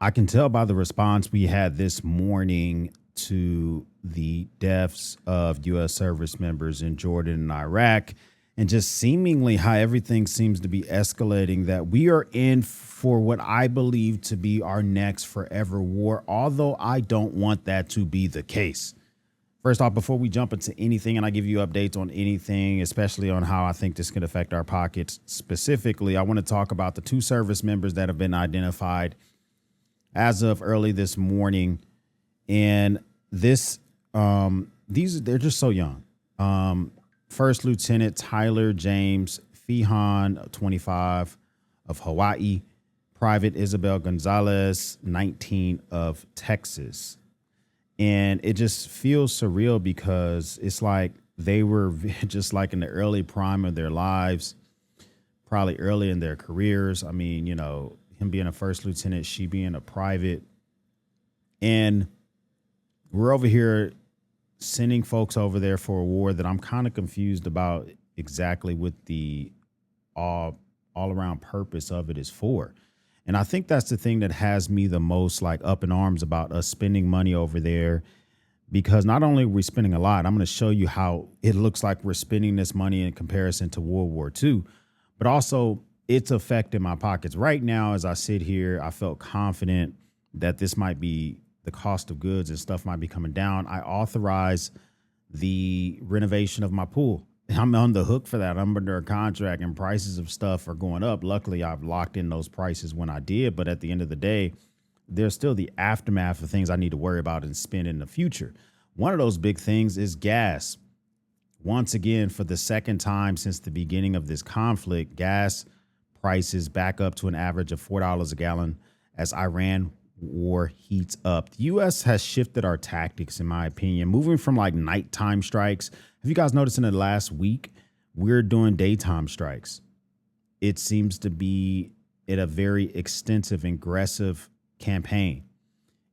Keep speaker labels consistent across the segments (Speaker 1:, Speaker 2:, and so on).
Speaker 1: I can tell by the response we had this morning to the deaths of U.S. service members in Jordan and Iraq, and just seemingly how everything seems to be escalating, that we are in for what I believe to be our next forever war, although I don't want that to be the case. First off, before we jump into anything and I give you updates on anything, especially on how I think this could affect our pockets specifically, I want to talk about the two service members that have been identified as of early this morning. And they're just so young. First Lieutenant Tyler James Fehan, 25, of Hawaii. Private Isabel Gonzalez, 19, of Texas. And it just feels surreal because it's like they were just like in the early prime of their lives, probably early in their careers. I mean, him being a first lieutenant, she being a private. And we're over here sending folks over there for a war that I'm kind of confused about exactly what the all around purpose of it is for. And I think that's the thing that has me the most like up in arms about us spending money over there, because not only are we spending a lot, I'm going to show you how it looks like we're spending this money in comparison to World War II, but also it's affecting my pockets right now. As I sit here, I felt confident that this might be the cost of goods and stuff might be coming down. I authorize the renovation of my pool. I'm on the hook for that. I'm under a contract and prices of stuff are going up. Luckily, I've locked in those prices when I did. But at the end of the day, there's still the aftermath of things I need to worry about and spend in the future. One of those big things is gas. Once again, for the second time since the beginning of this conflict, gas prices back up to an average of $4 a gallon as Iran war heats up. The U.S. has shifted our tactics, in my opinion, moving from like nighttime strikes. Have you guys noticed in the last week, we're doing daytime strikes? It seems to be in a very extensive, aggressive campaign.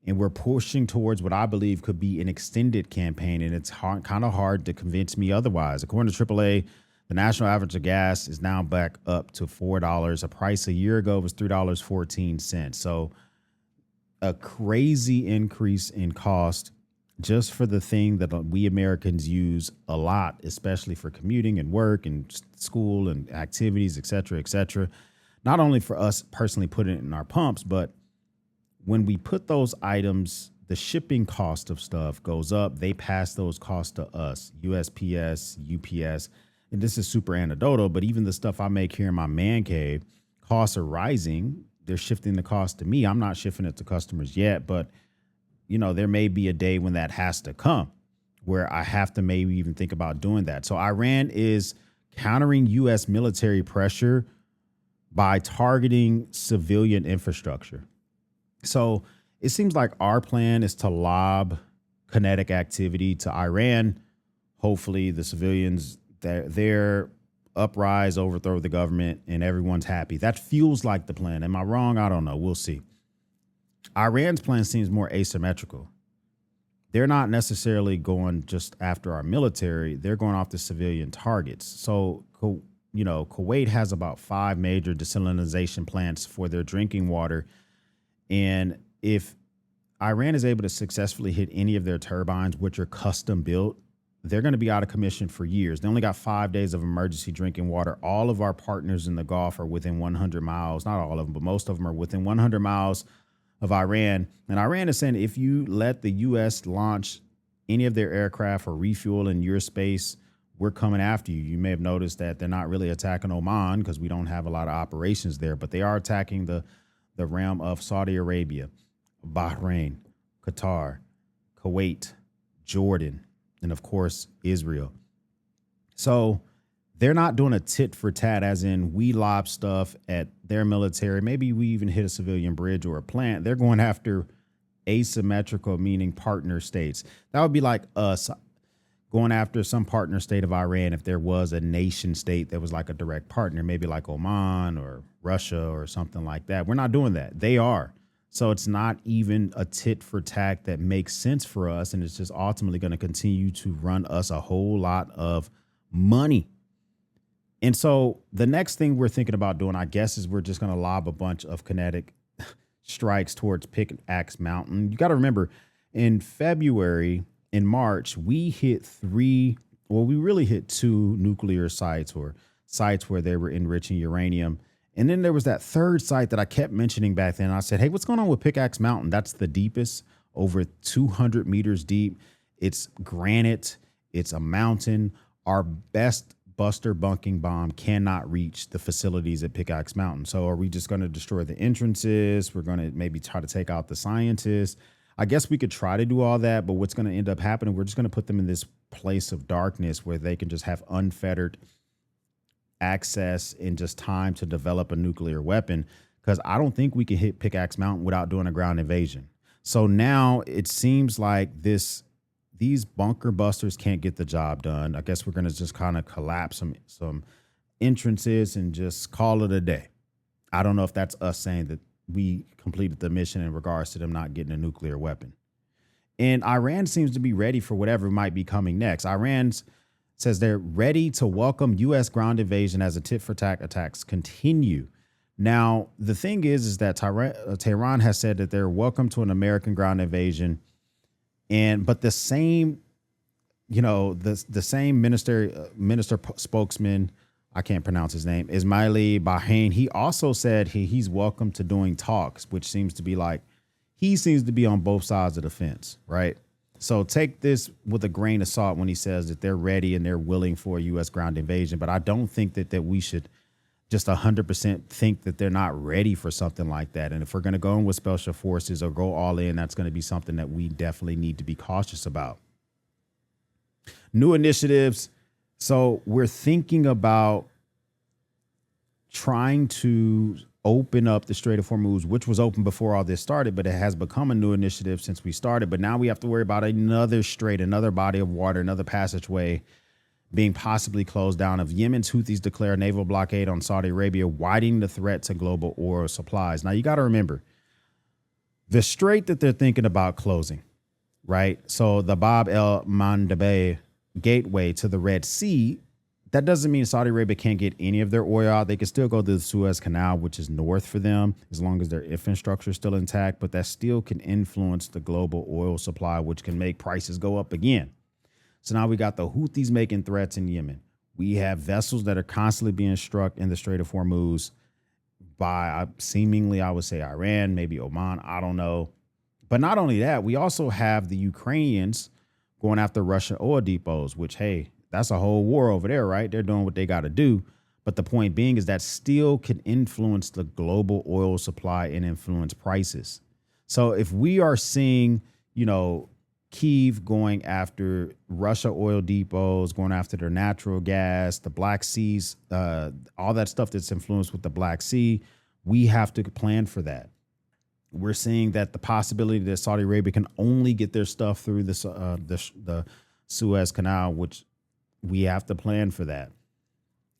Speaker 1: And we're pushing towards what I believe could be an extended campaign. And it's kind of hard to convince me otherwise. According to AAA, the national average of gas is now back up to $4. A price a year ago was $3.14. So a crazy increase in cost just for the thing that we Americans use a lot, especially for commuting and work and school and activities, et cetera, et cetera. Not only for us personally putting it in our pumps, but when we put those items, the shipping cost of stuff goes up. They pass those costs to us, USPS, UPS. And this is super anecdotal, but even the stuff I make here in my man cave, costs are rising. They're shifting the cost to me. I'm not shifting it to customers yet, but there may be a day when that has to come where I have to maybe even think about doing that. So Iran is countering U.S. military pressure by targeting civilian infrastructure. So it seems like our plan is to lob kinetic activity to Iran. Hopefully the civilians there uprise, overthrow the government, and everyone's happy. That feels like the plan. Am I wrong? I don't know. We'll see. Iran's plan seems more asymmetrical. They're not necessarily going just after our military. They're going after civilian targets. So, Kuwait has about 5 major desalination plants for their drinking water. And if Iran is able to successfully hit any of their turbines, which are custom built, they're going to be out of commission for years. They only got 5 days of emergency drinking water. All of our partners in the Gulf are within 100 miles. Not all of them, but most of them are within 100 miles of Iran. And Iran is saying if you let the U.S. launch any of their aircraft or refuel in your space, we're coming after you. You may have noticed that they're not really attacking Oman because we don't have a lot of operations there, but they are attacking the realm of Saudi Arabia, Bahrain, Qatar, Kuwait, Jordan, and of course, Israel. So they're not doing a tit for tat, as in we lob stuff at their military. Maybe we even hit a civilian bridge or a plant. They're going after asymmetrical, meaning partner states. That would be like us going after some partner state of Iran if there was a nation state that was like a direct partner, maybe like Oman or Russia or something like that. We're not doing that. They are. So it's not even a tit for tat that makes sense for us. And it's just ultimately going to continue to run us a whole lot of money. And so the next thing we're thinking about doing, I guess, is we're just going to lob a bunch of kinetic strikes towards Pickaxe Mountain. You got to remember, in March, we hit we really hit two nuclear sites or sites where they were enriching uranium. And then there was that third site that I kept mentioning back then. I said, hey, what's going on with Pickaxe Mountain? That's the deepest, over 200 meters deep. It's granite. It's a mountain. Our best buster bunking bomb cannot reach the facilities at Pickaxe Mountain. So are we just going to destroy the entrances? We're going to maybe try to take out the scientists. I guess we could try to do all that, but what's going to end up happening, we're just going to put them in this place of darkness where they can just have unfettered access and just time to develop a nuclear weapon, because I don't think we can hit Pickaxe Mountain without doing a ground invasion. So now it seems like these bunker busters can't get the job done. I guess we're going to just kind of collapse some entrances and just call it a day. I don't know if that's us saying that we completed the mission in regards to them not getting a nuclear weapon. And Iran seems to be ready for whatever might be coming next. Iran says they're ready to welcome U.S. ground invasion as the tit-for-tat attacks continue. Now, the thing is that Tehran has said that they're welcome to an American ground invasion. But the same, the same minister spokesman, I can't pronounce his name, Ismaili Bahrain, he also said he's welcome to doing talks, which seems to be like he seems to be on both sides of the fence, right? So take this with a grain of salt when he says that they're ready and they're willing for a U.S. ground invasion. But I don't think that we should just 100% think that they're not ready for something like that. And if we're going to go in with special forces or go all in, that's going to be something that we definitely need to be cautious about. New initiatives. So we're thinking about trying to open up the Strait of Hormuz, which was open before all this started, but it has become a new initiative since we started. But now we have to worry about another strait, another body of water, another passageway being possibly closed down if Yemen's Houthis declare a naval blockade on Saudi Arabia, widening the threat to global oil supplies. Now, you got to remember, the strait that they're thinking about closing, right? So the Bab el Mandeb gateway to the Red Sea, that doesn't mean Saudi Arabia can't get any of their oil out. They can still go to the Suez Canal, which is north for them, as long as their infrastructure is still intact. But that still can influence the global oil supply, which can make prices go up again. So now we got the Houthis making threats in Yemen. We have vessels that are constantly being struck in the Strait of Hormuz by seemingly, I would say, Iran, maybe Oman. I don't know. But not only that, we also have the Ukrainians going after Russian oil depots, which, hey, that's a whole war over there, right? They're doing what they got to do. But the point being is that still can influence the global oil supply and influence prices. So if we are seeing, Kyiv going after Russia oil depots, going after their natural gas, the Black Seas, all that stuff that's influenced with the Black Sea, we have to plan for that. We're seeing that the possibility that Saudi Arabia can only get their stuff through the Suez Canal, which we have to plan for that.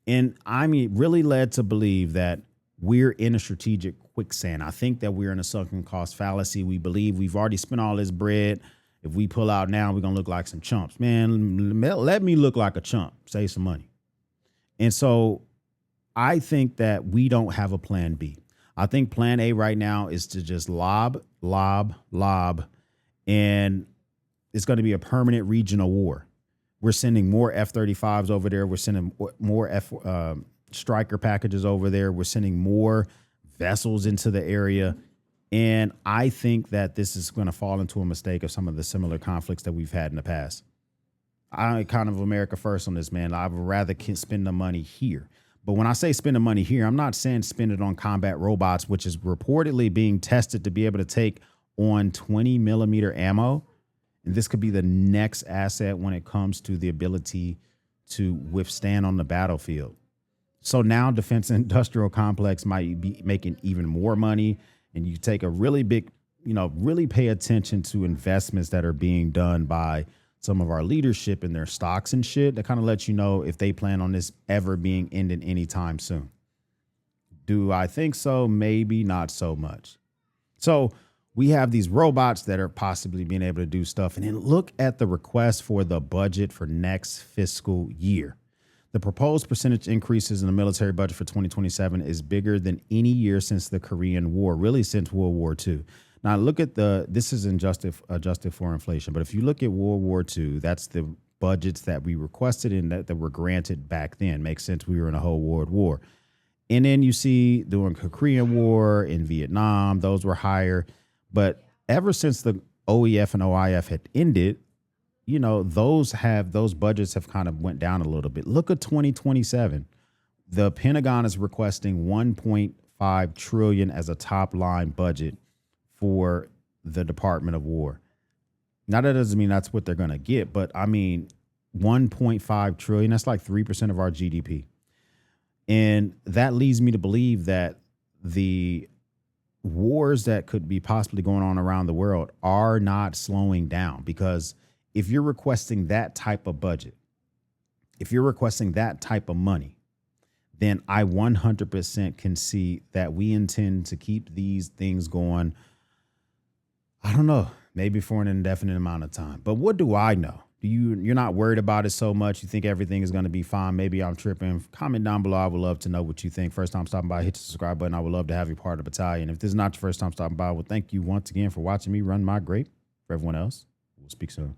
Speaker 1: And I'm really led to believe that we're in a strategic quicksand. I think that we're in a sunken cost fallacy. We believe we've already spent all this bread. If we pull out now, we're going to look like some chumps. Man, let me look like a chump. Save some money. And so I think that we don't have a plan B. I think plan A right now is to just lob. And it's going to be a permanent regional war. We're sending more F-35s over there. We're sending more Striker packages over there. We're sending more vessels into the area. And I think that this is going to fall into a mistake of some of the similar conflicts that we've had in the past. I'm kind of America first on this, man. I'd rather spend the money here. But when I say spend the money here, I'm not saying spend it on combat robots, which is reportedly being tested to be able to take on 20 millimeter ammo. And this could be the next asset when it comes to the ability to withstand on the battlefield. So now defense industrial complex might be making even more money. And you take a really big, really pay attention to investments that are being done by some of our leadership in their stocks and shit. That kind of lets you know if they plan on this ever being ended anytime soon. Do I think so? Maybe not so much. So we have these robots that are possibly being able to do stuff. And then look at the request for the budget for next fiscal year. The proposed percentage increases in the military budget for 2027 is bigger than any year since the Korean War, really since World War II. Now look at this is adjusted for inflation, but if you look at World War II, that's the budgets that we requested and that were granted back then. Makes sense. We were in a whole world war. And then you see during the Korean War, in Vietnam, those were higher. But ever since the OEF and OIF had ended, those budgets have kind of went down a little bit. Look at 2027. The Pentagon is requesting 1.5 trillion as a top line budget for the Department of War. Now that doesn't mean that's what they're going to get, but I mean 1.5 trillion, that's like 3% of our GDP. And that leads me to believe that the wars that could be possibly going on around the world are not slowing down, because if you're requesting that type of budget, if you're requesting that type of money, then I 100% can see that we intend to keep these things going. I don't know, maybe for an indefinite amount of time. But what do I know? You're not worried about it so much. You think everything is going to be fine. Maybe I'm tripping. Comment down below. I would love to know what you think. First time stopping by, hit the subscribe button. I would love to have you part of the battalion. If this is not your first time stopping by, well, thank you once again for watching me run my grape. For everyone else, we'll speak soon.